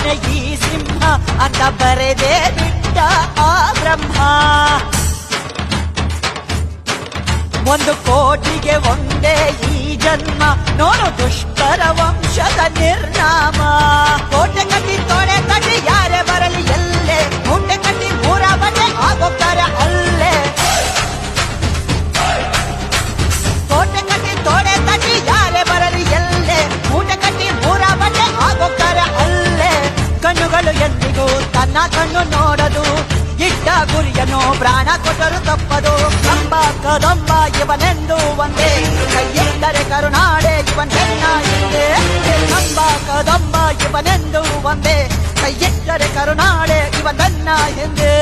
ಇವನೇ ಈ ಸಿಂಹ ಅಂತ ಬರೆದೇ ಬಿಟ್ಟ ಆ ಬ್ರಹ್ಮ. 1 ಕೋಟಿಗೆ ಒಂದೇ ಈ ಜನ್ಮ, ನೋಡು ದುಷ್ಟರ ವಂಶದ ನಿರ್ನಾಮ. ಕೋಟೆ ಕಟ್ಟಿ ತೊಡೆ ತಟ್ಟಿ ಯಾರೇ ಬರಲಿ ಎಲ್ಲೇ, ಮೂಟೆ ಕಟ್ಟಿ 3 ಬಟ್ಟೆ ಆಗೋಗ್ತಾರೆ ಅಲ್ಲೇ. ಕೋಟೆ ಕಟ್ಟಿ ತೊಡೆ ತಟ್ಟಿ ಯಾರೇ ಬರಲಿ ಎಲ್ಲೇ, ಮೂಟೆ ಕಟ್ಟಿ 3 ಬಟ್ಟೆ ಆಗೋಗ್ತಾರೆ ಅಲ್ಲೇ. ಕಣ್ಣುಗಳು ಎಂದಿಗೂ ತನ್ನ ಕಣ್ಣು ನೋಡದು, ಇಟ್ಟ ಗುರಿಯನ್ನು ಪ್ರಾಣ ಕೊಟ್ಟರು ತಪ್ಪದು. ಕಂಬ ಕದಂಬ ಇವನೆಂದು ಒಂದೇ, ಕೈಯಿಟ್ಟರೆ ಕರುನಾಡೆ ಇವನ್ ಹೆಣ್ಣ ಹಿಂದೆ. ಕಂಬ ಕದಂಬ ಇವನೆಂದು ಒಂದೇ, ಕೈಯಿಟ್ಟರೆ ಕರುನಾಡೆ ಇವನ್ ನನ್ನ ಹಿಂದೆ.